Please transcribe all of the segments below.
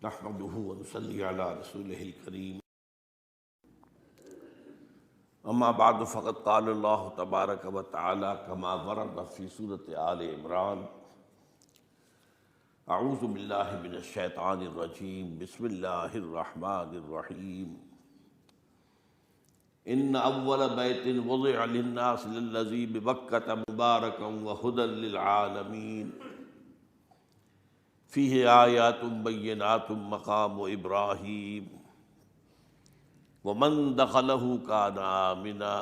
نحمده ونصلي على رسوله الكريم اما بعد فقد قال الله تبارك وتعالى كما ورد في سورة آل عمران اعوذ باللہ من الشیطان الرجیم بسم اللہ الرحمن الرحیم ان اول بیت وضع للناس للذی ببکۃ مبارکا وہدی للعالمین فیہ آیات بینات مقام ابراہیم ومن دخلہ کان آمنا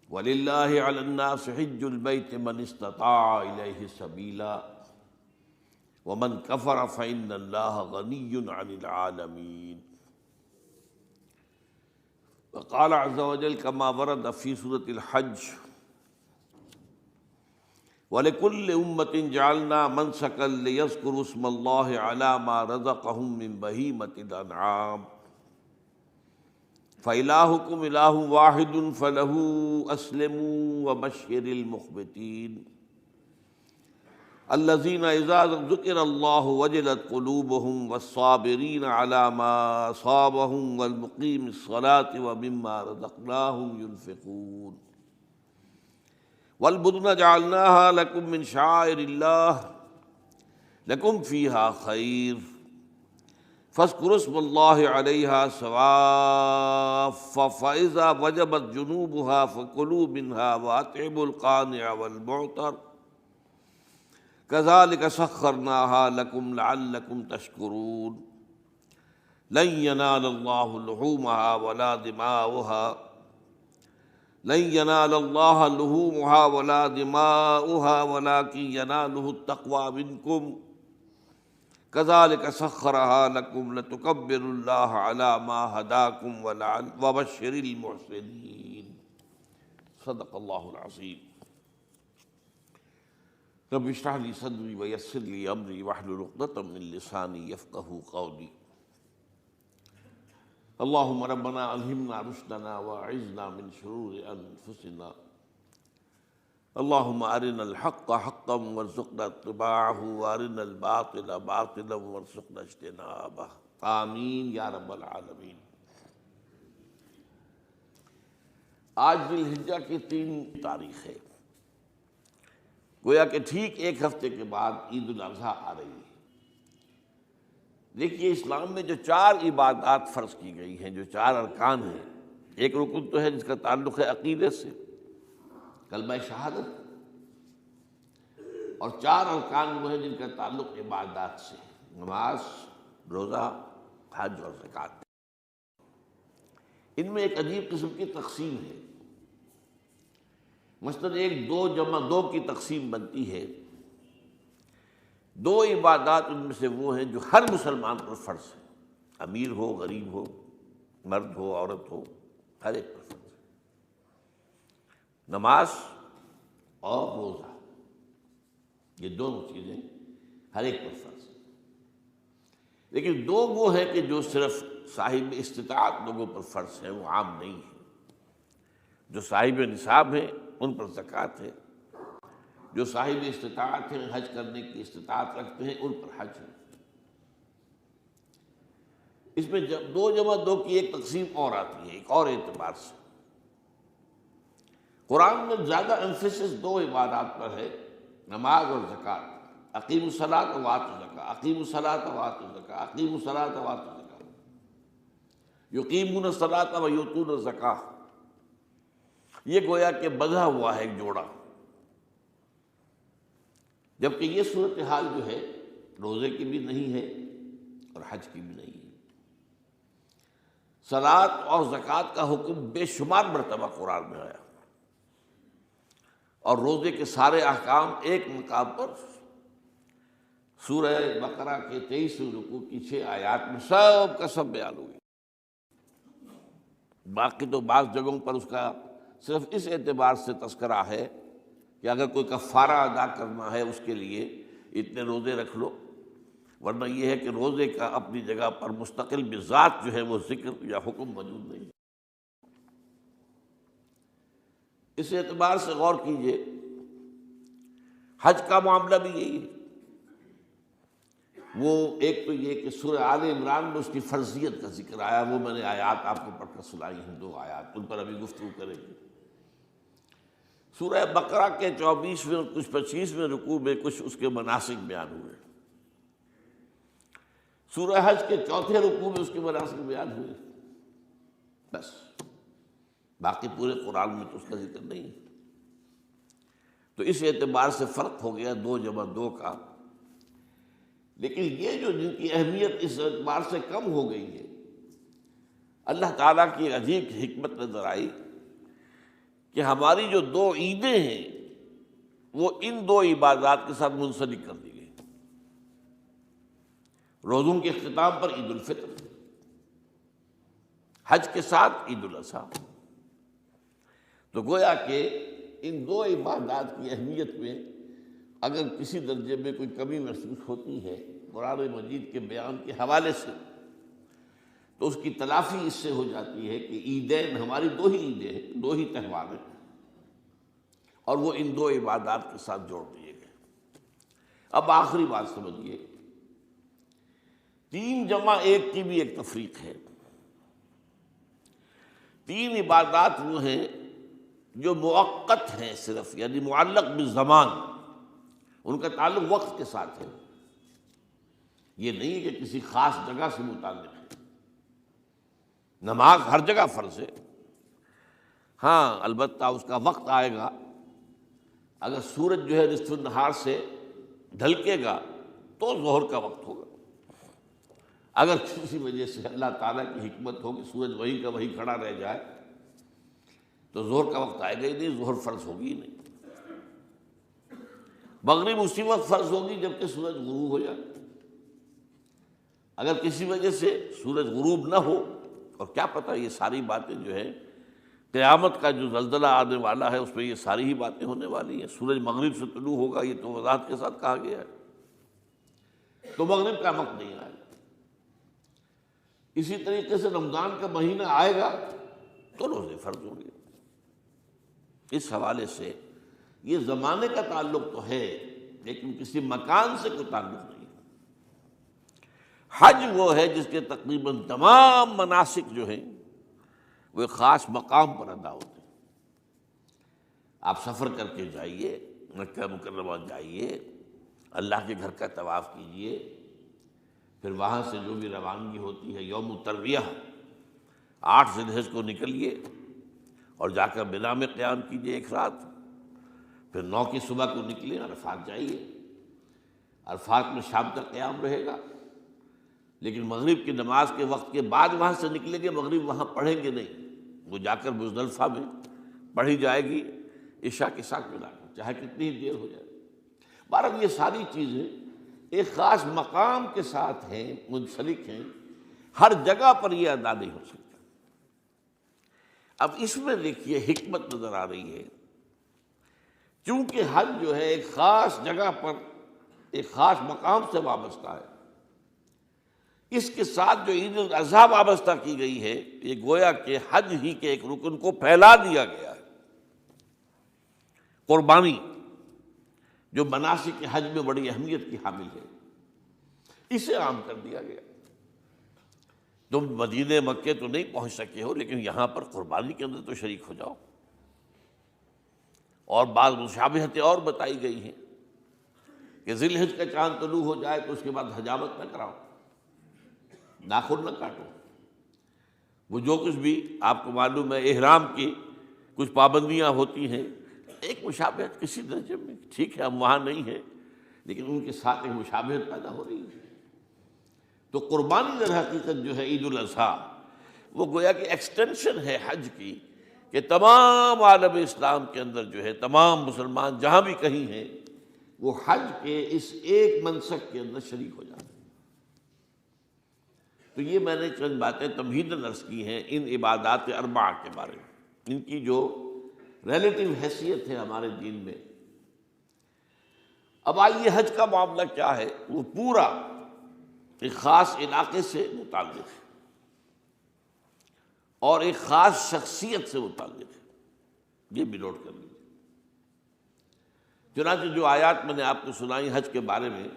وللہ علی الناس حج البیت من استطاع الیہ سبیلا ومن کفر فإن اللہ غنی عن العالمین وقال عز وجل كما ورد في سورة الحج وَلِكُلِّ أُمَّةٍ جَعَلْنَا مَنْسَكًا لِيَذْكُرُوا اسْمَ اللَّهِ عَلَى مَا رَزَقَهُم مِّن بَهِيمَةِ الْأَنْعَامِ فَإِلَٰهُكُمْ إِلَٰهٌ وَاحِدٌ فَلَهُ أَسْلِمُوا وَبَشِّرِ الْمُخْبِتِينَ الَّذِينَ إِذَا ذُكِرَ اللَّهُ وَجِلَتْ قُلُوبُهُمْ وَالصَّابِرِينَ عَلَى مَا أَصَابَهُمْ وَالْمُقِيمِي الصَّلَاةِ وَمِمَّا رَزَقْنَاهُمْ يُنْفِقُونَ والبدن جعلناها لكم من شعائر الله لكم فيها خير فاذكروا اسم الله عليها صواف فإذا وجبت جنوبها فكلوا منها وأطعموا القانع والمعتر كذلك سخرناها لكم لعلكم تشكرون لن ينال الله لحومها ولا دماؤها لن ينال الله لحومها ولا دماؤها ولكن يناله التقوى منكم كذلك سخرها لكم لتكبروا الله على ما هداكم وبشر المحسنين صدق الله العظيم رب اشرح لي صدري ويسر لي امري واحلل عقدة من لساني يفقهوا قولي اللهم ربنا الہمنا رشدنا واعذنا من شرور انفسنا اللهم ارنا الحق حقا وارزقنا اتباعه وارنا الباطل باطلا وارزقنا اجتنابه آمین یا رب العالمین۔ آج ذی الحجہ کی 3 تاریخ ہے، گویا کہ ٹھیک ایک ہفتے کے بعد عید الاضحیٰ آ رہی ہے۔ دیکھیے اسلام میں جو 4 عبادات فرض کی گئی ہیں، جو 4 ارکان ہیں، ایک رکن تو ہے جس کا تعلق ہے عقیدے سے، کلمہ شہادت، اور 4 ارکان وہ ہیں جن کا تعلق عبادات سے، نماز، روزہ، حج اور زکوٰۃ۔ ان میں ایک عجیب قسم کی تقسیم ہے، مثلاً 1 2 جمع 2 کی تقسیم بنتی ہے۔ 2 عبادات ان میں سے وہ ہیں جو ہر مسلمان پر فرض ہے، امیر ہو، غریب ہو، مرد ہو، عورت ہو، ہر ایک پر فرض ہے، نماز اور روزہ، یہ دونوں چیزیں ہر ایک پر فرض ہیں۔ لیکن 2 وہ ہیں کہ جو صرف صاحب استطاعت لوگوں پر فرض ہیں، وہ عام نہیں ہیں۔ جو صاحب نصاب ہیں ان پر زکوٰۃ ہے، جو صاحب استطاعت ہیں، حج کرنے کی استطاعت رکھتے ہیں، ان پر حج ہے۔ اس میں 2 جمع 2 کی ایک تقسیم اور آتی ہے، ایک اور اعتبار سے۔ قرآن میں زیادہ ایمفیسس 2 عبادات پر ہے، نماز اور زکوٰۃ۔ اقیموا الصلاۃ وآتوا الزکاۃ، اقیموا الصلاۃ وآتوا الزکاۃ، اقیموا الصلاۃ وآتوا الزکاۃ، یقیمون الصلاۃ ویؤتون الزکاۃ۔ یہ گویا کہ بندھا ہوا ہے ایک جوڑا، جبکہ یہ صورتحال جو ہے روزے کی بھی نہیں ہے اور حج کی بھی نہیں ہے۔ صلاۃ اور زکوٰۃ کا حکم بے شمار مرتبہ قرآن میں آیا، اور روزے کے سارے احکام ایک مقام پر سورہ بقرہ کے 23 رکوع کی 6 آیات میں سب کا سب بیان ہوئی۔ باقی تو بعض جگہوں پر اس کا صرف اس اعتبار سے تذکرہ ہے کہ اگر کوئی کفارہ ادا کرنا ہے اس کے لیے اتنے روزے رکھ لو، ورنہ یہ ہے کہ روزے کا اپنی جگہ پر مستقل بذات جو ہے وہ ذکر یا حکم موجود نہیں۔ اس اعتبار سے غور کیجئے، حج کا معاملہ بھی یہی ہے۔ وہ ایک تو یہ کہ سورہ آل عمران میں اس کی فرضیت کا ذکر آیا، وہ میں نے آیات آپ کو پڑھ کر سنائی ہیں، 2 آیات، ان پر ابھی گفتگو کریں گے۔ سورہ بقرہ کے 24ویں اور کچھ 25ویں رکوع میں کچھ اس کے مناسک بیان ہوئے، سورہ حج کے 4تھے رکوع میں اس کے مناسک بیان ہوئے، بس باقی پورے قرآن میں تو اس کا ذکر نہیں ہے۔ تو اس اعتبار سے فرق ہو گیا 2 جمع 2 کا، لیکن یہ جو جن کی اہمیت اس اعتبار سے کم ہو گئی ہے، اللہ تعالیٰ کی ایک عجیب حکمت نظر آئی کہ ہماری جو 2 عیدیں ہیں وہ ان 2 عبادات کے ساتھ منسلک کر دی گئی۔ روزوں کے اختتام پر عید الفطر، حج کے ساتھ عید الاضحیٰ، تو گویا کہ ان 2 عبادات کی اہمیت میں اگر کسی درجے میں کوئی کمی محسوس ہوتی ہے قرآن مجید کے بیان کے حوالے سے، تو اس کی تلافی اس سے ہو جاتی ہے کہ عیدین ہماری 2 ہی عیدیں ہیں، 2 ہی تہوار ہیں، اور وہ ان 2 عبادات کے ساتھ جوڑ دیے گئے۔ اب آخری بات سمجھیے، 3 جمع 1 کی بھی ایک تفریق ہے۔ 3 عبادات وہ ہیں جو مؤقت ہیں صرف، یعنی معلق بالزمان، ان کا تعلق وقت کے ساتھ ہے، یہ نہیں کہ کسی خاص جگہ سے متعلق ہے۔ نماز ہر جگہ فرض ہے، ہاں البتہ اس کا وقت آئے گا، اگر سورج جو ہے نصف النہار سے ڈھلکے گا تو ظہر کا وقت ہوگا، اگر کسی وجہ سے اللہ تعالیٰ کی حکمت ہو کہ سورج وہیں کا وہیں کھڑا رہ جائے تو ظہر کا وقت آئے گا ہی نہیں، ظہر فرض ہوگی ہی نہیں۔ مغرب اسی وقت فرض ہوگی جبکہ سورج غروب ہو جائے، اگر کسی وجہ سے سورج غروب نہ ہو، اور کیا پتہ یہ ساری باتیں جو ہے قیامت کا جو زلزلہ آنے والا ہے اس میں یہ ساری ہی باتیں ہونے والی ہیں، سورج مغرب سے طلوع ہوگا یہ تو وضاحت کے ساتھ کہا گیا ہے، تو مغرب کا وقت نہیں آئے گا۔ اسی طریقے سے رمضان کا مہینہ آئے گا تو روزے فرض ہوں گے۔ اس حوالے سے یہ زمانے کا تعلق تو ہے لیکن کسی مکان سے کوئی تعلق نہیں۔ حج وہ ہے جس کے تقریباً تمام مناسک جو ہیں وہ ایک خاص مقام پر ادا ہوتے ہیں۔ آپ سفر کر کے جائیے، مکہ مکرمہ جائیے، اللہ کے گھر کا طواف کیجیے، پھر وہاں سے جو بھی روانگی ہوتی ہے یوم الترویہ 8 ذی الحجہ کو نکلیے اور جا کر منا میں قیام کیجیے 1 رات، پھر 9 کی صبح کو نکلیں عرفات جائیے، عرفات میں شام تک قیام رہے گا، لیکن مغرب کی نماز کے وقت کے بعد وہاں سے نکلیں گے، مغرب وہاں پڑھیں گے نہیں، وہ جا کر مزدلفہ میں پڑھی جائے گی عشاء کے ساتھ ملا کر، چاہے کتنی دیر ہو جائے۔ بہرحال یہ ساری چیزیں ایک خاص مقام کے ساتھ ہیں، منسلک ہیں، ہر جگہ پر یہ ادا نہیں ہو سکتا۔ اب اس میں دیکھیے حکمت نظر آ رہی ہے، چونکہ حج جو ہے ایک خاص جگہ پر ایک خاص مقام سے وابستہ ہے، اس کے ساتھ جو عید الاضحیٰ وابستہ کی گئی ہے، یہ گویا کہ حج ہی کے ایک رکن کو پھیلا دیا گیا ہے۔ قربانی جو مناسک حج میں بڑی اہمیت کی حامل ہے، اسے عام کر دیا گیا۔ تم مدینہ مکے تو نہیں پہنچ سکے ہو لیکن یہاں پر قربانی کے اندر تو شریک ہو جاؤ، اور بعض مشابہتیں اور بتائی گئی ہیں کہ ذی الحجہ کا چاند طلوع ہو جائے تو اس کے بعد حجامت نہ کراؤ، ناخن نہ کاٹو، وہ جو کچھ بھی آپ کو معلوم ہے احرام کی کچھ پابندیاں ہوتی ہیں، ایک مشابہت کسی درجے میں، ٹھیک ہے ہم وہاں نہیں ہیں لیکن ان کے ساتھ ایک مشابہت پیدا ہو رہی ہے۔ تو قربانی در حقیقت جو ہے عید الاضحیٰ وہ گویا کہ ایکسٹینشن ہے حج کی، کہ تمام عالم اسلام کے اندر جو ہے تمام مسلمان جہاں بھی کہیں ہیں وہ حج کے اس ایک منسک کے اندر شریک ہو جاتے ہیں۔ تو یہ میں نے چند باتیں تمہیداً عرض کی ہیں ان عبادات 4 کے بارے میں، ان کی جو ریلیٹیو حیثیت ہے ہمارے دین میں۔ اب آئیے حج کا معاملہ کیا ہے، وہ پورا ایک خاص علاقے سے متعلق ہے اور ایک خاص شخصیت سے متعلق ہے، یہ بھی نوٹ کر لیجیے۔ چنانچہ جو آیات میں نے آپ کو سنائی حج کے بارے میں،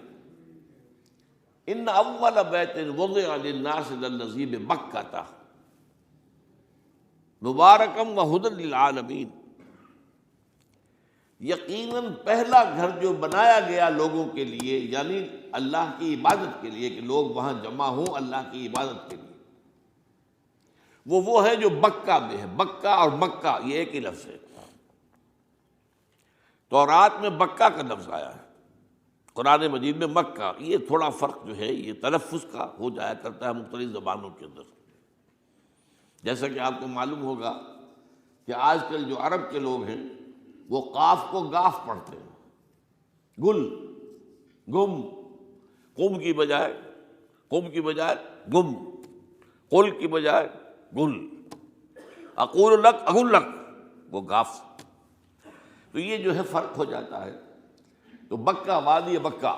ان اول بیت وضع للناس للذی ببکۃ مبارکم وہدی للعالمین، یقیناً پہلا گھر جو بنایا گیا لوگوں کے لیے، یعنی اللہ کی عبادت کے لیے، کہ لوگ وہاں جمع ہوں اللہ کی عبادت کے لیے، وہ ہے جو بکہ میں ہے۔ بکہ اور مکہ یہ ایک ہی لفظ ہے۔ تورات میں بکہ کا لفظ آیا ہے، قرآن مجید میں مکہ۔ یہ تھوڑا فرق جو ہے یہ تلفظ کا ہو جایا کرتا ہے مختلف زبانوں کے اندر۔ جیسا کہ آپ کو معلوم ہوگا کہ آج کل جو عرب کے لوگ ہیں وہ قاف کو گاف پڑھتے ہیں، گل، گم، قم کی بجائے گم، قل کی بجائے گل، اقول لک اقول لک، وہ گاف۔ تو یہ جو ہے فرق ہو جاتا ہے۔ تو بکہ، وادی بکہ،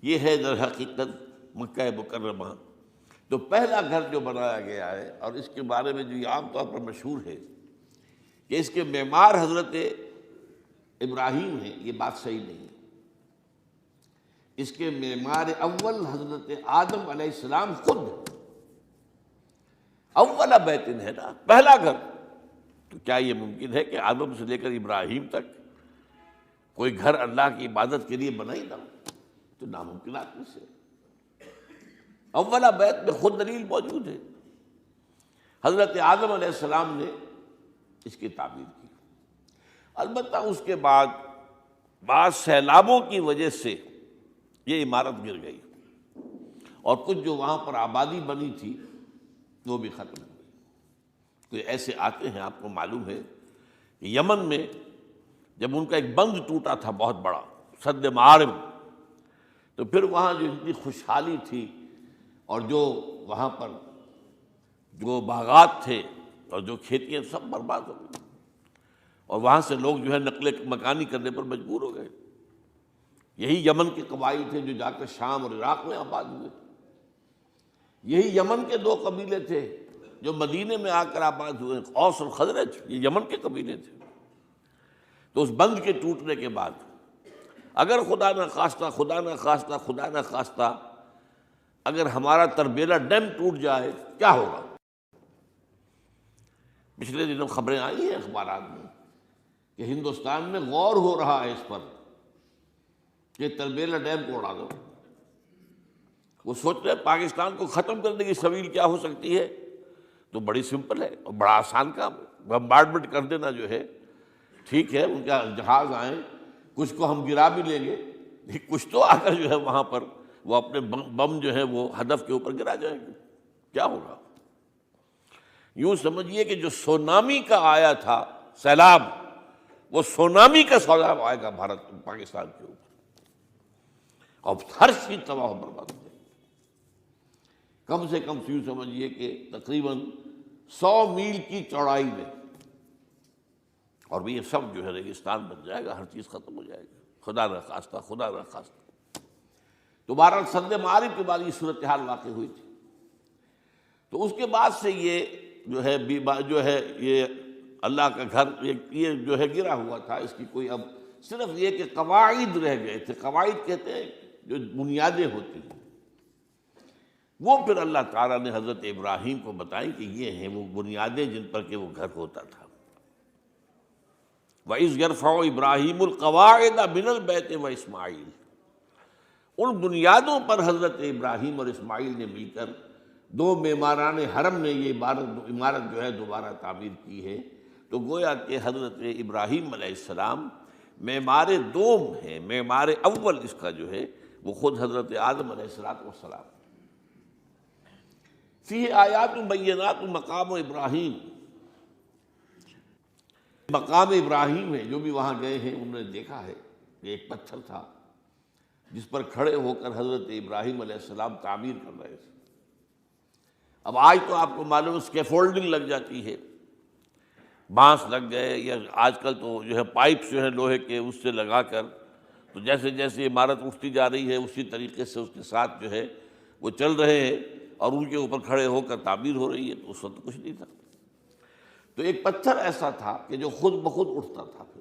یہ ہے در حقیقت مکہ مکرمہ۔ تو پہلا گھر جو بنایا گیا ہے، اور اس کے بارے میں جو یہ عام طور پر مشہور ہے کہ اس کے معمار حضرت ابراہیم ہیں، یہ بات صحیح نہیں ہے۔ اس کے معمار اول حضرت آدم علیہ السلام خود ہیں۔ اول بیت ہے نا، پہلا گھر۔ تو کیا یہ ممکن ہے کہ آدم سے لے کر ابراہیم تک کوئی گھر اللہ کی عبادت کے لیے بنا ہی نہ ہو؟ تو ناممکنات میں سے اولا بیت میں خود دلیل موجود ہے۔ حضرت آدم علیہ السلام نے اس کی تعمیر کی۔ البتہ اس کے بعد بعض سیلابوں کی وجہ سے یہ عمارت گر گئی، اور کچھ جو وہاں پر آبادی بنی تھی وہ بھی ختم ہو گئی۔ تو ایسے آتے ہیں، آپ کو معلوم ہے کہ یمن میں جب ان کا ایک بند ٹوٹا تھا بہت بڑا، سد معارم، تو پھر وہاں جو اتنی خوشحالی تھی، اور جو وہاں پر جو باغات تھے اور جو کھیتیاں سب برباد ہو گئی، اور وہاں سے لوگ جو ہے نقل مکانی کرنے پر مجبور ہو گئے۔ یہی یمن کے قبائل تھے جو جا کر شام اور عراق میں آباد ہوئے۔ یہی یمن کے دو قبیلے تھے جو مدینے میں آ کر آباد ہوئے، اوس اور خزرج، یہ یمن کے قبیلے تھے۔ تو اس بند کے ٹوٹنے کے بعد اگر خدا نہ خواستہ اگر ہمارا تربیلا ڈیم ٹوٹ جائے کیا ہوگا؟ پچھلے دنوں خبریں آئی ہیں اخبارات میں کہ ہندوستان میں غور ہو رہا ہے اس پر کہ تربیلا ڈیم کو اڑا دو۔ وہ سوچ رہے ہیں پاکستان کو ختم کرنے کی سبیل کیا ہو سکتی ہے؟ تو بڑی سمپل ہے اور بڑا آسان کام ہے، بمبارڈمنٹ کر دینا جو ہے۔ ٹھیک ہے، ان کا جہاز آئیں، کچھ کو ہم گرا بھی لیں گے، لیکن کچھ تو آ کر جو ہے وہاں پر وہ اپنے بم جو ہے وہ ہدف کے اوپر گرا جائیں گے، کیا ہوگا؟ یوں سمجھیے کہ جو سونامی کا آیا تھا سیلاب، وہ سونامی کا سیلاب آئے گا پاکستان کے اوپر، اور ہر چیز تباہ و برباد ہو جائے گی۔ کم سے کم یوں سمجھیے کہ تقریباً 100 میل کی چوڑائی میں، اور یہ سب جو ہے ریگستان بن جائے گا، ہر چیز ختم ہو جائے گی، خدا نہ خواستہ۔ تو بہرحال سد معارف کے بعد یہ صورتحال واقع ہوئی تھی۔ تو اس کے بعد سے یہ جو ہے یہ اللہ کا گھر یہ جو ہے گرا ہوا تھا۔ اس کی کوئی اب صرف یہ کہ قواعد رہ گئے تھے۔ قواعد کہتے ہیں جو بنیادیں ہوتی ہیں، وہ پھر اللہ تعالیٰ نے حضرت ابراہیم کو بتائی کہ یہ ہیں وہ بنیادیں جن پر کہ وہ گھر ہوتا تھا۔ وَإِذْ يَرْفَعُ إِبْرَاهِيمُ الْقَوَاعِدَ مِنَ الْبَيْتِ وَإِسْمَاعِيلُ، ان بنیادوں پر حضرت ابراہیم اور اسماعیل نے مل کر دو معماران حرم نے یہ عمارت جو ہے دوبارہ تعمیر کی ہے۔ تو گویا کہ حضرت ابراہیم علیہ السلام معمار دوم ہیں، معمار اول اس کا جو ہے وہ خود حضرت آدم علیہ السلام۔ فیہ آیات بینات مقام ابراہیم، مقام ابراہیم ہے۔ جو بھی وہاں گئے ہیں انہوں نے دیکھا ہے کہ ایک پتھر تھا جس پر کھڑے ہو کر حضرت ابراہیم علیہ السلام تعمیر کر رہے تھے۔ اب آج تو آپ کو معلوم اسکیفولڈنگ لگ جاتی ہے، بانس لگ گئے، یا آج کل تو جو ہے پائپس جو ہے لوہے کے اس سے لگا کر، تو جیسے جیسے عمارت اٹھتی جا رہی ہے اسی طریقے سے اس کے ساتھ جو ہے وہ چل رہے ہیں اور ان کے اوپر کھڑے ہو کر تعمیر ہو رہی ہے۔ تو اس وقت کچھ نہیں تھا۔ تو ایک پتھر ایسا تھا کہ جو خود بخود اٹھتا تھا پھر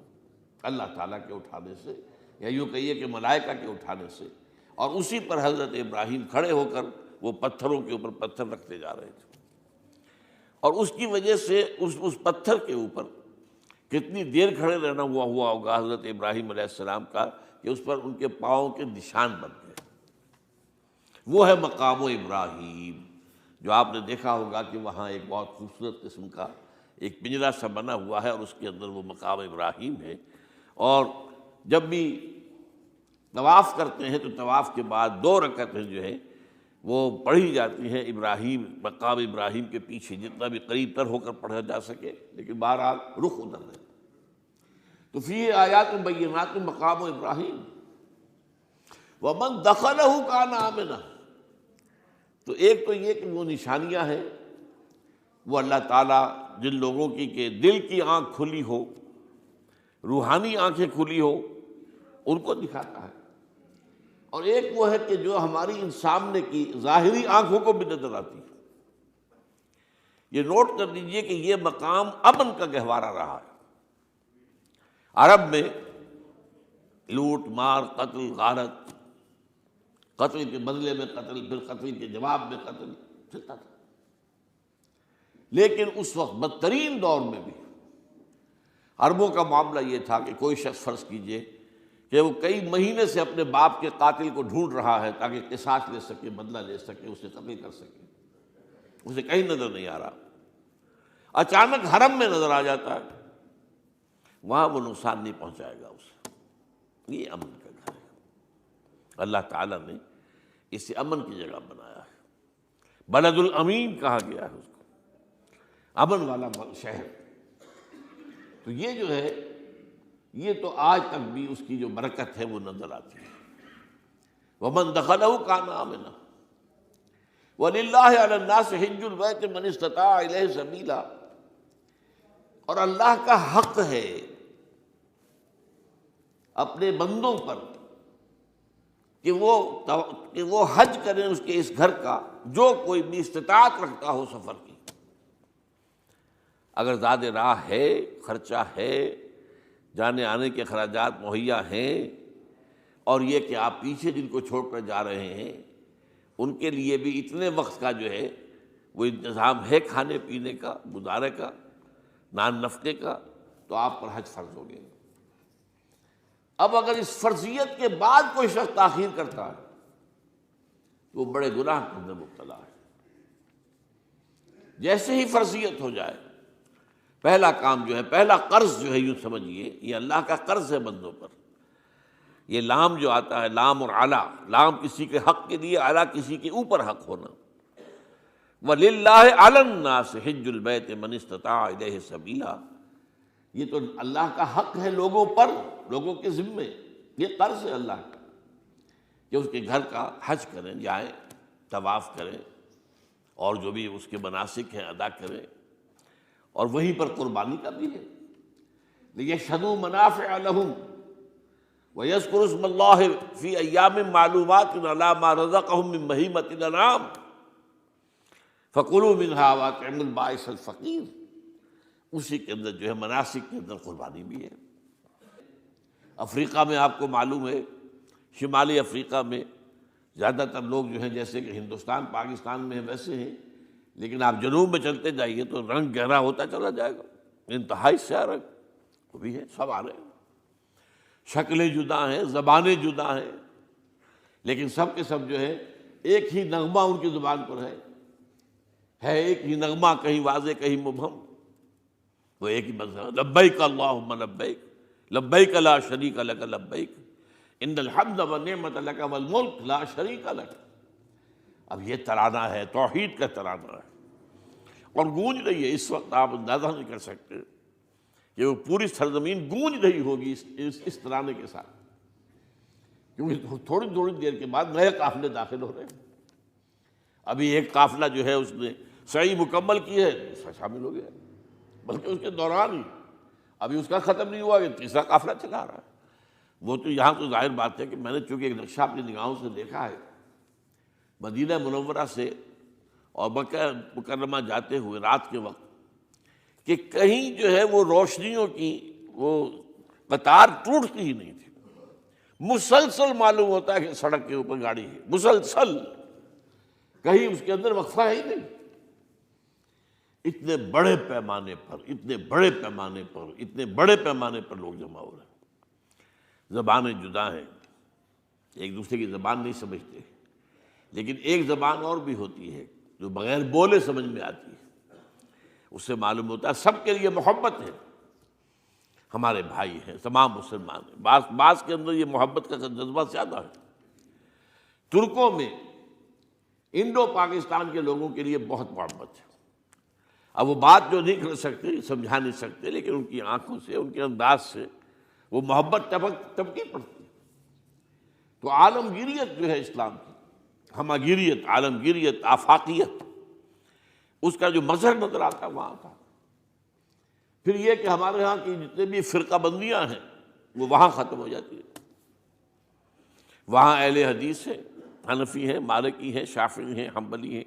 اللہ تعالیٰ کے اٹھانے سے، یا یوں کہیے کہ ملائکہ کے اٹھانے سے، اور اسی پر حضرت ابراہیم کھڑے ہو کر وہ پتھروں کے اوپر پتھر رکھتے جا رہے تھے، اور اس کی وجہ سے اس پتھر کے اوپر کتنی دیر کھڑے رہنا ہوا ہوگا حضرت ابراہیم علیہ السلام کا کہ اس پر ان کے پاؤں کے نشان بن گئے۔ وہ ہے مقام ابراہیم، جو آپ نے دیکھا ہوگا کہ وہاں ایک بہت خوبصورت قسم کا ایک پنجرا سا بنا ہوا ہے، اور اس کے اندر وہ مقام ابراہیم ہے۔ اور جب بھی طواف کرتے ہیں تو طواف کے بعد 2 رکعتیں جو ہے وہ پڑھی جاتی ہیں ابراہیم، مقام ابراہیم کے پیچھے، جتنا بھی قریب تر ہو کر پڑھا جا سکے، لیکن بہرحال رخ ادھر ہے۔ تو فی آیات بینات مقام ابراہیم ومن دخلہ کان آمنا۔ تو ایک تو یہ کہ وہ نشانیاں ہیں، وہ اللہ تعالیٰ جن لوگوں کی کہ دل کی آنکھ کھلی ہو، روحانی آنکھیں کھلی ہو، ان کو دکھاتا ہے، اور ایک وہ ہے کہ جو ہماری ان سامنے کی ظاہری آنکھوں کو بھی نظر آتی ہے۔ یہ نوٹ کر لیجئے کہ یہ مقام امن کا گہوارہ رہا ہے۔ عرب میں لوٹ مار، قتل، غارت، قتل کے بدلے میں قتل، پھر قتل کے جواب میں قتل چلتا تھا، لیکن اس وقت بدترین دور میں بھی عربوں کا معاملہ یہ تھا کہ کوئی شخص فرض کیجئے کہ وہ کئی مہینے سے اپنے باپ کے قاتل کو ڈھونڈ رہا ہے تاکہ قصاص لے سکے، بدلہ لے سکے، اسے قتل کر سکے، اسے کہیں نظر نہیں آ رہا، اچانک حرم میں نظر آ جاتا ہے، وہاں وہ نقصان نہیں پہنچائے گا اسے۔ یہ امن کا گھر ہے، اللہ تعالیٰ نے اسے امن کی جگہ بنایا ہے، بلد الامین کہا گیا ہے اس کو، امن والا شہر۔ تو یہ جو ہے، یہ تو آج تک بھی اس کی جو برکت ہے وہ نظر آتی ہے۔ وَمَن دَخَلَهُ كَانَ آمِنًا وَلِلَّهِ عَلَى النَّاسِ حِجُّ الْبَيْتِ مَنِ اسْتَطَاعَ إِلَيْهِ سَبِيلًا، اور اللہ کا حق ہے اپنے بندوں پر کہ وہ حج کریں اس کے اس گھر کا، جو کوئی بھی استطاعت رکھتا ہو سفر کی۔ اگر زاد راہ ہے، خرچہ ہے، جانے آنے کے اخراجات مہیا ہیں، اور یہ کہ آپ پیچھے جن کو چھوڑ کر جا رہے ہیں ان کے لیے بھی اتنے وقت کا جو ہے وہ انتظام ہے، کھانے پینے کا، گزارے کا، نان نفقے کا، تو آپ پر حج فرض ہو گئے۔ اب اگر اس فرضیت کے بعد کوئی شخص تاخیر کرتا ہے تو وہ بڑے گناہ کے اندر مبتلا ہے۔ جیسے ہی فرضیت ہو جائے، پہلا کام جو ہے، پہلا قرض جو ہے، یوں سمجھیے یہ اللہ کا قرض ہے بندوں پر۔ یہ لام جو آتا ہے، لام اور اعلیٰ، لام کسی کے حق کے لیے، اعلیٰ کسی کے اوپر حق ہونا۔ وَلِلَّهِ عَلَى النَّاسِ حِجُّ الْبَيْتِ مَنِ اسْتَطَاعَ إِلَيْهِ سَبِيلًا، یہ تو اللہ کا حق ہے لوگوں پر، لوگوں کے ذمے، یہ قرض ہے اللہ کا کہ اس کے گھر کا حج کریں، جائیں، طواف کریں، اور جو بھی اس کے مناسک ہیں ادا کریں، اور وہیں پر قربانی کا بھی ہے۔ لِيَشْهَدُوا مَنَافِعَ لَهُمْ وَيَذْكُرُوا اسْمَ اللَّهِ فِي أَيَّامٍ مَّعْلُومَاتٍ عَلَىٰ مَا رَزَقَهُم مِّن بَهِيمَةِ الْأَنْعَامِ فَكُلُوا مِنْهَا وَأَطْعِمُوا الْبَائِسَ الْفَقِيرَ، اسی کے اندر جو ہے مناسک کے اندر قربانی بھی ہے۔ افریقہ میں آپ کو معلوم ہے، شمالی افریقہ میں زیادہ تر لوگ جو ہیں جیسے کہ ہندوستان پاکستان میں ویسے ہیں، لیکن آپ جنوب میں چلتے جائیے تو رنگ گہرا ہوتا چلا جائے گا، انتہائی سیاہ رنگ وہ بھی ہے، سب آ رہے ہیں، شکلیں جدا ہیں، زبانیں جدا ہیں، لیکن سب کے سب جو ہے ایک ہی نغمہ ان کی زبان پر ہے ایک ہی نغمہ، کہیں واضح کہیں مبہم، وہ ایک ہی مذہب، لبیک اللہم لبیک لبیک لا شریک لک لبیک ان الحمد والنعمت لک والملک لا شریک لک۔ اب یہ ترانہ ہے، توحید کا ترانہ ہے، اور گونج رہی ہے اس وقت، آپ اندازہ نہیں کر سکتے کہ وہ پوری سرزمین گونج رہی ہوگی اس ترانے کے ساتھ، کیونکہ تھوڑی تھوڑی دیر کے بعد نئے قافلے داخل ہو رہے ہیں۔ ابھی ایک قافلہ جو ہے اس نے سعی مکمل کی ہے، دوسرا شامل ہو گیا، بلکہ اس کے دوران ہی ابھی اس کا ختم نہیں ہوا کہ تیسرا قافلہ چلا رہا ہے۔ وہ تو یہاں تو ظاہر بات ہے کہ میں نے چونکہ ایک نقشہ اپنی نگاہوں سے دیکھا ہے، مدینہ منورہ سے اور مکہ مکرمہ جاتے ہوئے رات کے وقت، کہ کہیں جو ہے وہ روشنیوں کی وہ قطار ٹوٹتی ہی نہیں تھی، مسلسل معلوم ہوتا ہے کہ سڑک کے اوپر گاڑی ہے، مسلسل، کہیں اس کے اندر وقفہ ہے ہی نہیں۔ اتنے بڑے پیمانے پر، اتنے بڑے پیمانے پر، اتنے بڑے پیمانے پر لوگ جمع ہو رہے ہیں۔ زبانیں جدا ہیں، ایک دوسرے کی زبان نہیں سمجھتے، لیکن ایک زبان اور بھی ہوتی ہے جو بغیر بولے سمجھ میں آتی ہے، اس سے معلوم ہوتا ہے سب کے لیے محبت ہے، ہمارے بھائی ہیں، تمام مسلمان ہیں۔ بعض کے اندر یہ محبت کا جذبہ زیادہ ہے۔ ترکوں میں انڈو پاکستان کے لوگوں کے لیے بہت محبت ہے۔ اب وہ بات جو نہیں کر سکتے، سمجھا نہیں سکتے، لیکن ان کی آنکھوں سے، ان کے انداز سے وہ محبت ٹپکی پڑتی ہے۔ تو عالمگیریت جو ہے اسلام کی، ہماگیریت، عالمگیریت، آفاقیت، اس کا جو مظہر نظر آتا ہے وہاں تھا۔ پھر یہ کہ ہمارے ہاں کی جتنے بھی فرقہ بندیاں ہیں وہ وہاں ختم ہو جاتی ہیں۔ وہاں اہل حدیث ہیں، حنفی ہیں، مالکی ہیں، شافعی ہیں، حنبلی ہیں۔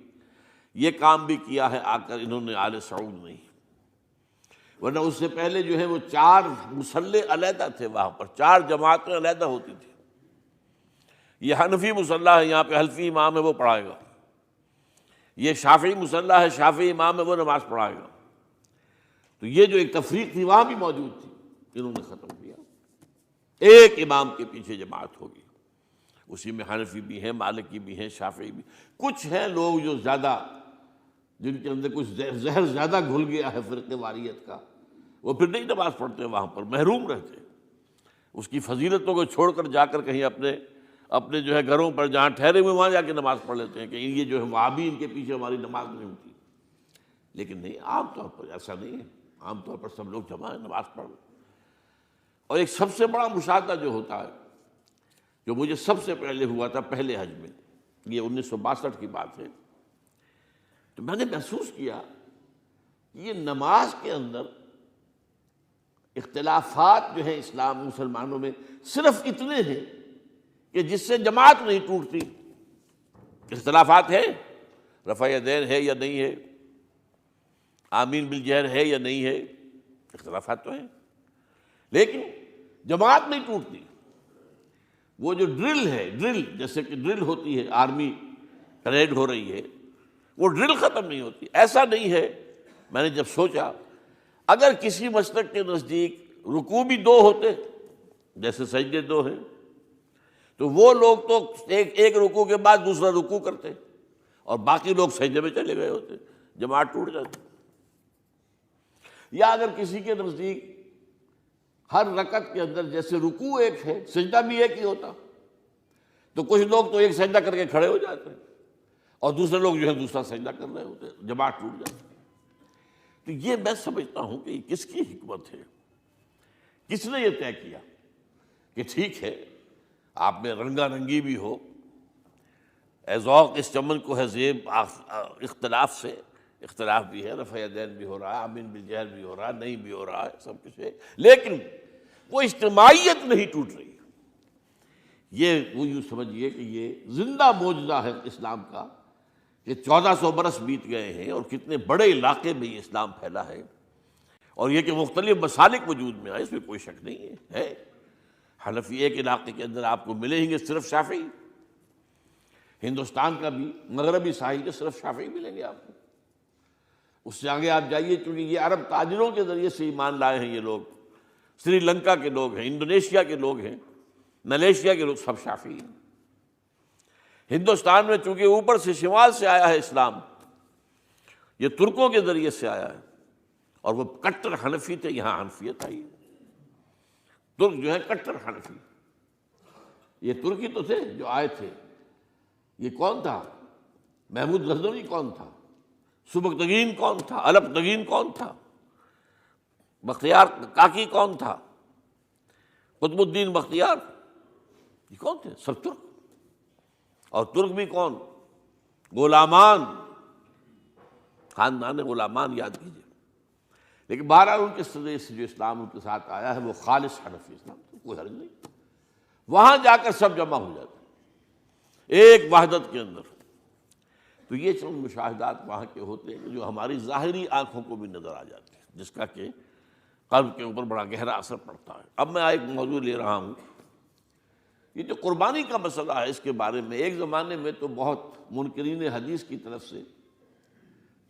یہ کام بھی کیا ہے آ کر انہوں نے آل سعود نہیں، ورنہ اس سے پہلے جو ہے وہ 4 مصلے علیحدہ تھے، وہاں پر 4 جماعتیں علیحدہ ہوتی تھی۔ یہ حنفی مصلی ہے، یہاں پہ حنفی امام ہے وہ پڑھائے گا، یہ شافعی مصلی ہے، شافعی امام ہے وہ نماز پڑھائے گا۔ تو یہ جو ایک تفریق تھی وہاں بھی موجود تھی، انہوں نے ختم کیا۔ ایک امام کے پیچھے جماعت ہوگی، اسی میں حنفی بھی ہیں، مالکی بھی ہیں، شافعی بھی۔ کچھ ہیں لوگ جو زیادہ، جن کے اندر کچھ زہر زیادہ گھل گیا ہے فرقے واریت کا، وہ پھر نہیں نماز پڑھتے، وہاں پر محروم رہتے، اس کی فضیلتوں کو چھوڑ کر جا کر کہیں اپنے جو ہے گھروں پر جہاں ٹھہرے ہوئے وہاں جا کے نماز پڑھ لیتے ہیں کہ یہ جو ہے وہابی، ان کے پیچھے ہماری نماز نہیں ہوتی۔ لیکن نہیں، عام طور پر ایسا نہیں ہے، عام طور پر سب لوگ جمع ہیں، نماز پڑھ۔ اور ایک سب سے بڑا مشاہدہ جو ہوتا ہے، جو مجھے سب سے پہلے ہوا تھا پہلے حج میں، یہ 1962 کی بات ہے، تو میں نے محسوس کیا کہ یہ نماز کے اندر اختلافات جو ہیں اسلام مسلمانوں میں صرف اتنے ہیں کہ جس سے جماعت نہیں ٹوٹتی۔ اختلافات ہیں، رفع یدین ہے یا نہیں ہے، آمین بالجہر ہے یا نہیں ہے، اختلافات تو ہیں، لیکن جماعت نہیں ٹوٹتی۔ وہ جو ڈرل ہے، ڈرل جیسے کہ ڈرل ہوتی ہے، آرمی پریڈ ہو رہی ہے، وہ ڈرل ختم نہیں ہوتی۔ ایسا نہیں ہے، میں نے جب سوچا اگر کسی مسلک کے نزدیک رکوع بھی 2 ہوتے، جیسے سجدے 2 ہیں، تو وہ لوگ تو ایک رکوع کے بعد دوسرا رکوع کرتے اور باقی لوگ سجدے میں چلے گئے ہوتے، جماعت ٹوٹ جاتی۔ یا اگر کسی کے نزدیک ہر رکعت کے اندر جیسے رکوع ایک ہے، سجدہ بھی ایک ہی ہوتا، تو کچھ لوگ تو ایک سجدہ کر کے کھڑے ہو جاتے ہیں اور دوسرے لوگ جو ہے دوسرا سجدہ کر رہے ہوتے ہیں، جماعت ٹوٹ جاتی۔ تو یہ میں سمجھتا ہوں کہ یہ کس کی حکمت ہے، کس نے یہ طے کیا کہ ٹھیک ہے آپ میں رنگا رنگی بھی ہو، اے ذوق اس چمن کو ہے زیب، اختلاف سے اختلاف بھی ہے، رفع یدین بھی ہو رہا ہے، آمین بالجہر بھی ہو رہا ہے، نہیں بھی ہو رہا ہے، سب کچھ ہے، لیکن وہ اجتماعیت نہیں ٹوٹ رہی۔ یہ وہ یوں سمجھیے کہ یہ زندہ معجزہ ہے اسلام کا کہ 1400 برس بیت گئے ہیں اور کتنے بڑے علاقے میں یہ اسلام پھیلا ہے، اور یہ کہ مختلف مسالک وجود میں آئے، اس میں کوئی شک نہیں ہے۔ حنفی ایک علاقے کے اندر آپ کو ملیں گے صرف شافعی، ہندوستان کا بھی مغربی ساحل کے صرف شافعی ملیں گے آپ کو۔ اس سے آگے آپ جائیے، چونکہ یہ عرب تاجروں کے ذریعے سے ایمان لائے ہیں یہ لوگ، سری لنکا کے لوگ ہیں، انڈونیشیا کے لوگ ہیں، ملیشیا کے لوگ، سب شافعی ہیں۔ ہندوستان میں چونکہ اوپر سے شمال سے آیا ہے اسلام، یہ ترکوں کے ذریعے سے آیا ہے، اور وہ کٹر حنفی تھے، یہاں حنفیت آئی ہے۔ ترک جو ہے کٹر حنفی، یہ ترکی تو تھے جو آئے تھے۔ یہ کون تھا؟ محمود غزنوی کون تھا؟ سبکتگین کون تھا؟ الپتگین کون تھا؟ بختیار کاکی کون تھا؟ قطب الدین بختیار، یہ کون تھے؟ سب ترک۔ اور ترک بھی کون؟ غلامان، خاندان غلامان یاد کیجیے۔ لیکن بہرحال ان کے ذریعے سے جو اسلام ان کے ساتھ آیا ہے وہ خالص حنفی اسلام، تو کوئی حرج نہیں، وہاں جا کر سب جمع ہو جاتے ہیں ایک وحدت کے اندر۔ تو یہ چند مشاہدات وہاں کے ہوتے ہیں جو ہماری ظاہری آنکھوں کو بھی نظر آ جاتے ہیں، جس کا کہ قلب کے اوپر بڑا گہرا اثر پڑتا ہے۔ اب میں ایک موضوع لے رہا ہوں یہ جو قربانی کا مسئلہ ہے اس کے بارے میں ایک زمانے میں تو بہت منکرین حدیث کی طرف سے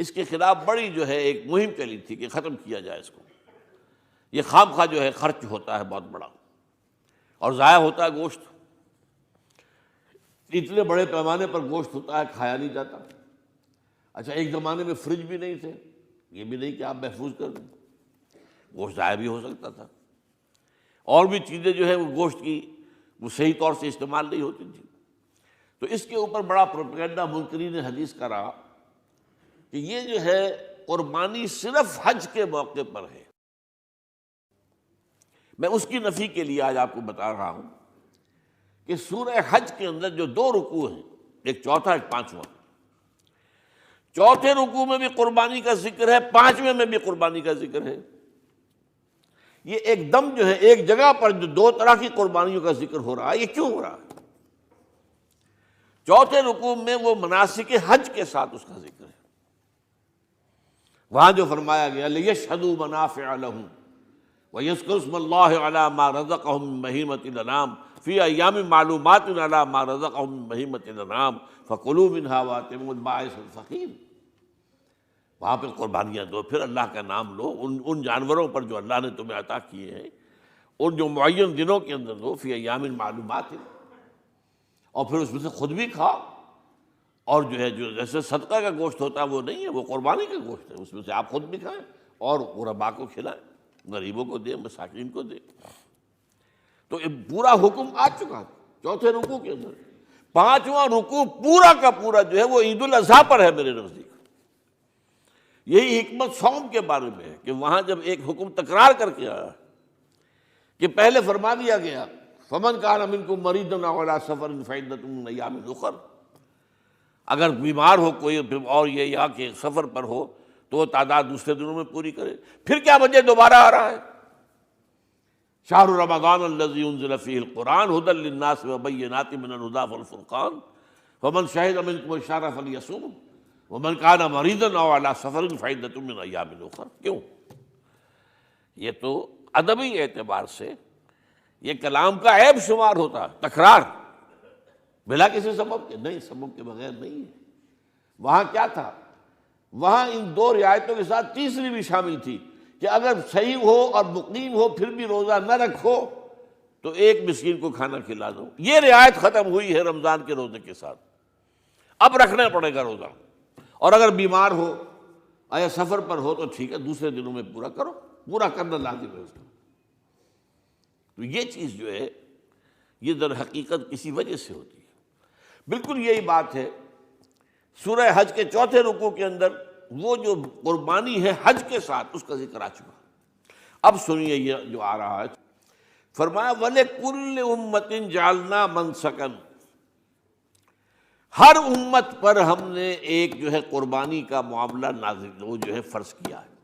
اس کے خلاف بڑی جو ہے ایک مہم چلی تھی کہ ختم کیا جائے اس کو، یہ خام خواہ جو ہے خرچ ہوتا ہے بہت بڑا اور ضائع ہوتا ہے گوشت، اتنے بڑے پیمانے پر گوشت ہوتا ہے کھایا نہیں جاتا۔ اچھا ایک زمانے میں فریج بھی نہیں تھے، یہ بھی نہیں کہ آپ محفوظ کر دیں، گوشت ضائع بھی ہو سکتا تھا، اور بھی چیزیں جو ہے وہ گوشت کی وہ صحیح طور سے استعمال نہیں ہوتی تھی۔ تو اس کے اوپر بڑا پروپیگنڈا منکرین حدیث کا رہا کہ یہ جو ہے قربانی صرف حج کے موقع پر ہے۔ میں اس کی نفی کے لیے آج آپ کو بتا رہا ہوں کہ سورہ حج کے اندر جو 2 رکوع ہیں، ایک چوتھا ایک پانچواں، چوتھے رکوع میں بھی قربانی کا ذکر ہے، پانچویں میں بھی قربانی کا ذکر ہے۔ یہ ایک دم جو ہے ایک جگہ پر جو 2 طرح کی قربانیوں کا ذکر ہو رہا ہے، یہ کیوں ہو رہا ہے؟ چوتھے رکوع میں وہ مناسک حج کے ساتھ اس کا ذکر ہے، وہاں جو فرمایا گیا لِيَشْهَدُوا مَنَافِعَ لَهُمْ وَيَذْكُرُوا اسْمَ اللَّهِ عَلَىٰ مَا رَزَقَهُم مِّن بَهِيمَةِ الْأَنْعَامِ فِي أَيَّامٍ مَّعْلُومَاتٍ عَلَىٰ مَا رَزَقَهُم مِّن بَهِيمَةِ الْأَنْعَامِ فَكُلُوا مِنْهَا وَأَطْعِمُوا الْبَائِسَ الْفَقِيرَ۔ وہاں پہ قربانیاں دو، پھر اللہ کا نام لو، ان جانوروں پر جو اللہ نے تمہیں عطا کیے ہیں ان جو معین دنوں کے اندر دو، فی ایام معلومات، اور پھر اس میں سے خود بھی کھاؤ، اور جو ہے جو جیسے صدقہ کا گوشت ہوتا ہے وہ نہیں ہے، وہ قربانی کا گوشت ہے، اس میں سے آپ خود بھی کھائیں اور غرباء کو کھلائیں، غریبوں کو دیں، مساکین کو دیں۔ تو یہ پورا حکم آ چکا ہے چوتھے رکوع کے اندر۔ پانچواں رکوع پورا کا پورا جو ہے وہ عید الاضحیٰ پر ہے میرے نزدیک۔ یہی حکمت صوم کے بارے میں ہے کہ وہاں جب ایک حکم تکرار کر کے آیا کہ پہلے فرما دیا گیا فَمَنْ كَانَ مِنْكُمْ مَرِيضًا أَوْ عَلَىٰ سَفَرٍ فَعِدَّةٌ مِّنْ أَيَّامٍ أُخَرَ، اگر بیمار ہو کوئی اور یہ یا کہ سفر پر ہو تو وہ تعداد دوسرے دنوں میں پوری کرے۔ پھر کیا وجہ دوبارہ آ رہا ہے؟ شہر رمضان الذی انزل فیہ القرآن ھدی للناس وبینات من الھدی والفرقان فمن شہد منکم الشہر فلیصمہ ومن کان مریضا او علی سفر فعدۃ من ایام اخر۔ کیوں؟ یہ تو ادبی اعتبار سے یہ کلام کا عیب شمار ہوتا ہے، تکرار بلا کسی سبب کے، نہیں سبب کے بغیر نہیں ہے۔ وہاں کیا تھا؟ وہاں ان 2 رعایتوں کے ساتھ تیسری بھی شامل تھی کہ اگر صحیح ہو اور مقیم ہو پھر بھی روزہ نہ رکھو تو ایک مسکین کو کھانا کھلا دو۔ یہ رعایت ختم ہوئی ہے رمضان کے روزے کے ساتھ، اب رکھنا پڑے گا روزہ، اور اگر بیمار ہو یا سفر پر ہو تو ٹھیک ہے دوسرے دنوں میں پورا کرو، پورا کرنا لازم ہے اس کا۔ تو یہ چیز جو ہے یہ در حقیقت کسی وجہ سے ہوتی ہے۔ بالکل یہی بات ہے سورہ حج کے چوتھے رکوع کے اندر، وہ جو قربانی ہے حج کے ساتھ اس کا ذکر آ چکا۔ اب سنیے یہ جو آ رہا ہے، فرمایا وَلِكُلِّ أُمَّةٍ جَعَلْنَا مَنْسَكًا، ہر امت پر ہم نے ایک جو ہے قربانی کا معاملہ نازل وہ جو ہے فرض کیا ہے۔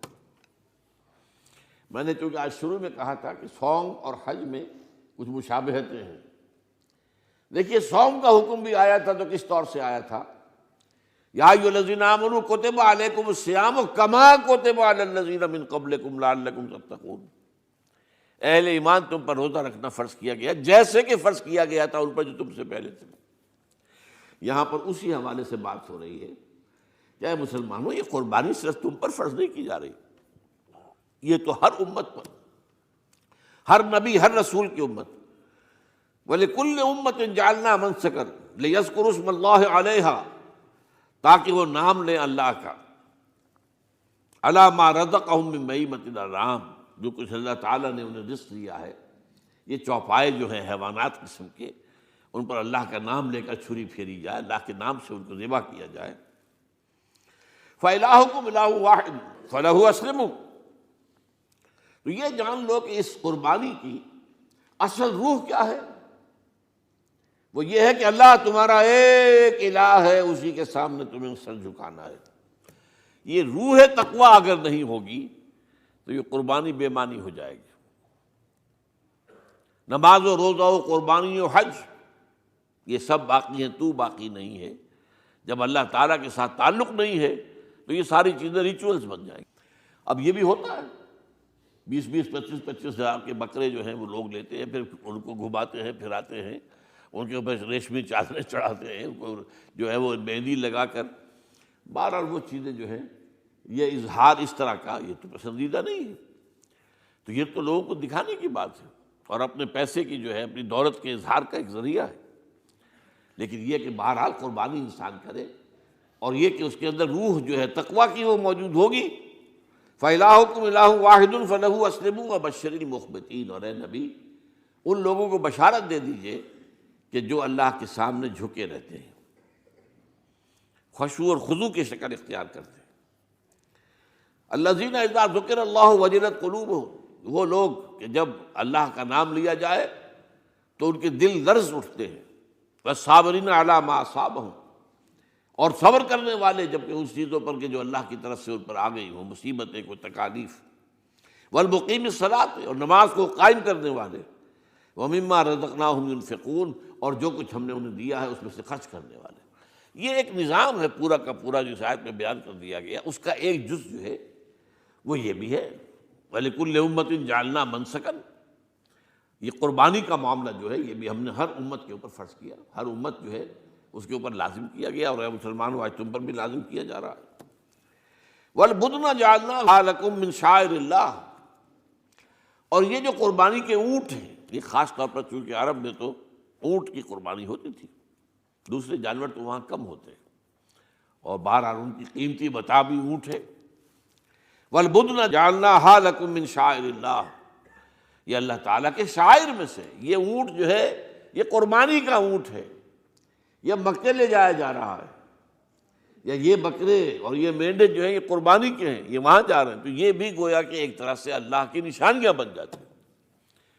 میں نے چونکہ آج شروع میں کہا تھا کہ صوم اور حج میں کچھ مشابہتیں ہیں۔ دیکھیے صوم کا حکم بھی آیا تھا تو کس طور سے آیا تھا؟ یا ایھا الذین آمنوا کتب علیکم الصیام کما کتب علی الذین من قبلکم لعلکم تتقون، اہل ایمان تم پر روزہ رکھنا فرض کیا گیا جیسے کہ فرض کیا گیا تھا ان پر جو تم سے پہلے تھے۔ یہاں پر اسی حوالے سے بات ہو رہی ہے کہ اے مسلمانوں یہ قربانی صرف تم پر فرض نہیں کی جا رہی، یہ تو ہر امت پر، ہر نبی ہر رسول کی امت۔ وَلِكُلِّ أُمَّةٍ جَعَلْنَا مَنْسَكًا لِيَذْكُرُوا اسْمَ اللَّهِ عَلَيْهَا، تاکہ وہ نام لیں اللہ کا، عَلَىٰ مَا رَزَقَهُم مِّن بَهِیمَةِ الْأَنْعَامِ، جو کچھ اللہ تعالیٰ نے انہیں رزق دیا ہے، یہ چوپائے جو ہیں حیوانات قسم کے، ان پر اللہ کا نام لے کر چھری پھیری جائے، اللہ کے نام سے ان کو ذبح کیا جائے۔ فَإِلَٰهُكُمْ إِلَٰهٌ وَاحِدٌ فَلَهُ أَسْلِمُوا، تو یہ جان لو کہ اس قربانی کی اصل روح کیا ہے؟ وہ یہ ہے کہ اللہ تمہارا ایک الہ ہے، اسی کے سامنے تمہیں سر جھکانا ہے۔ یہ روح تقویٰ اگر نہیں ہوگی تو یہ قربانی بے معنی ہو جائے گی۔ نماز و روزہ و قربانی و حج یہ سب باقی ہیں، تو باقی نہیں ہے۔ جب اللہ تعالیٰ کے ساتھ تعلق نہیں ہے تو یہ ساری چیزیں ریچولز بن جائیں گی۔ اب یہ بھی ہوتا ہے 20-25 ہزار کے بکرے جو ہیں وہ لوگ لیتے ہیں، پھر ان کو گھماتے ہیں پھراتے ہیں، ان کے اوپر ریشمی چادریں چڑھاتے ہیں، ان کو جو ہے وہ مہندی لگا کر. بہرحال وہ چیزیں جو ہیں یہ اظہار اس طرح کا یہ تو پسندیدہ نہیں ہے. تو یہ تو لوگوں کو دکھانے کی بات ہے اور اپنے پیسے کی جو ہے اپنی دولت کے اظہار کا ایک ذریعہ ہے. لیکن یہ کہ بہرحال قربانی انسان کرے اور یہ کہ اس کے اندر روح جو ہے تقویٰ کی وہ موجود ہوگی. فَإِلَٰهُكُمْ إِلَٰهٌ وَاحِدٌ فَلَهُ أَسْلِمُوا وَبَشِّرِ الْمُخْبِتِينَ. اور اے نبی ان لوگوں کو بشارت دے دیجئے کہ جو اللہ کے سامنے جھکے رہتے ہیں، خشوع اور خضوع کی شکل اختیار کرتے ہیں. الذین اذا ذکر اللہ وجلت قلوبہم، وہ لوگ کہ جب اللہ کا نام لیا جائے تو ان کے دل لرز اٹھتے ہیں. والصابرین علی ما اصابہم، اور صبر کرنے والے جبکہ اس چیزوں پر کہ جو اللہ کی طرف سے ان پر آ گئی ہوں، مصیبتیں کوئی تکالیف. والمقیم الصلاۃ، اور نماز کو قائم کرنے والے. ومما رزقناہم ينفقون، اور جو کچھ ہم نے انہیں دیا ہے اس میں سے خرچ کرنے والے. یہ ایک نظام ہے پورا کا پورا جو اس آیت میں بیان کر دیا گیا. اس کا ایک جز جو ہے وہ یہ بھی ہے وَلِكُلِّ أُمَّةٍ جَعَلْنَا مَنْسَكًا. یہ قربانی کا معاملہ جو ہے یہ بھی ہم نے ہر امت کے اوپر فرض کیا، ہر امت جو ہے اس کے اوپر لازم کیا گیا، اور اے مسلمانوں آج تم پر بھی لازم کیا جا رہا ہے. وَالْبُدْنَ جَعَلْنَاهَا لَكُم مِّن شَعَائِرِ اللَّهِ، اور یہ جو قربانی کے اونٹ ہیں، یہ خاص طور پر چونکہ عرب میں تو اونٹ کی قربانی ہوتی تھی، دوسرے جانور تو وہاں کم ہوتے ہیں، اور بہرحال ان کی قیمتی متاع بھی اونٹ ہے. وَالْبُدْنَ جَعَلْنَاهَا لَكُم مِّن شَعَائِرِ اللَّهِ، یہ اللہ تعالیٰ کے شاعر میں سے. یہ اونٹ جو ہے یہ قربانی کا اونٹ ہے، یہ مکے لے جایا جا رہا ہے، یا یہ بکرے اور یہ مینڈے جو ہیں یہ قربانی کے ہیں، یہ وہاں جا رہے ہیں. تو یہ بھی گویا کہ ایک طرح سے اللہ کی نشانیاں بن جاتی ہیں.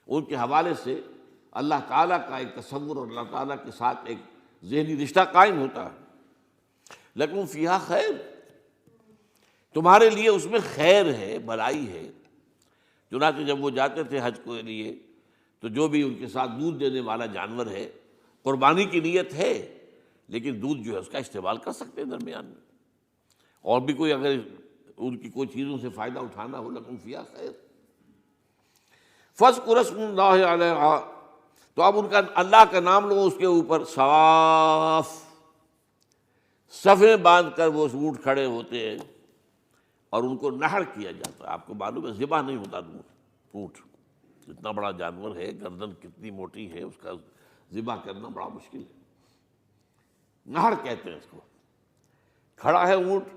ان کے حوالے سے اللہ تعالیٰ کا ایک تصور اور اللہ تعالیٰ کے ساتھ ایک ذہنی رشتہ قائم ہوتا ہے. لیکن فیہا خیر، تمہارے لیے اس میں خیر ہے، بھلائی ہے. چنانچہ جب وہ جاتے تھے حج کے لیے تو جو بھی ان کے ساتھ دودھ دینے والا جانور ہے، قربانی کی نیت ہے لیکن دودھ جو ہے اس کا استعمال کر سکتے ہیں درمیان میں، اور بھی کوئی اگر ان کی کوئی چیزوں سے فائدہ اٹھانا ہو. لکم فیہا خیر. فاذکروا اسم اللہ علیہا، تو اب ان کا اللہ کا نام لو اس کے اوپر. صاف صفیں باندھ کر وہ اونٹ کھڑے ہوتے ہیں اور ان کو نحر کیا جاتا ہے. آپ کو معلوم ہے ذبح نہیں ہوتا اونٹ، اتنا بڑا جانور ہے، گردن کتنی موٹی ہے، اس کا ذبح کرنا بڑا مشکل ہے. نہر کہتے ہیں اس کو. کھڑا ہے اونٹ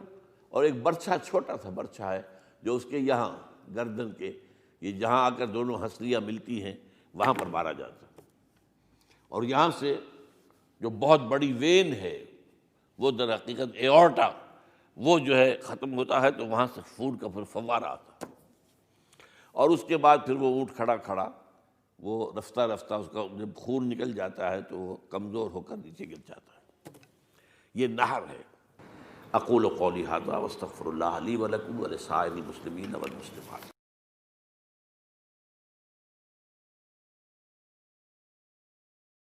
اور ایک برچھا، چھوٹا سا برچھا ہے جو اس کے یہاں گردن کے یہ جہاں آ کر دونوں ہنسلیاں ملتی ہیں وہاں پر مارا جاتا ہے. اور یہاں سے جو بہت بڑی وین ہے وہ در حقیقت ایورٹا، وہ جو ہے ختم ہوتا ہے تو وہاں سے خون کا پھر فوارہ آتا ہے. اور اس کے بعد پھر وہ اونٹ کھڑا کھڑا وہ رفتہ رفتہ اس کا جب خون نکل جاتا ہے تو وہ کمزور ہو کر نیچے گر جاتا ہے. یہ نہر ہے. اقول قولی ھذا واستغفر اللہ لی ولکم ولسائر المسلمین والمسلمات.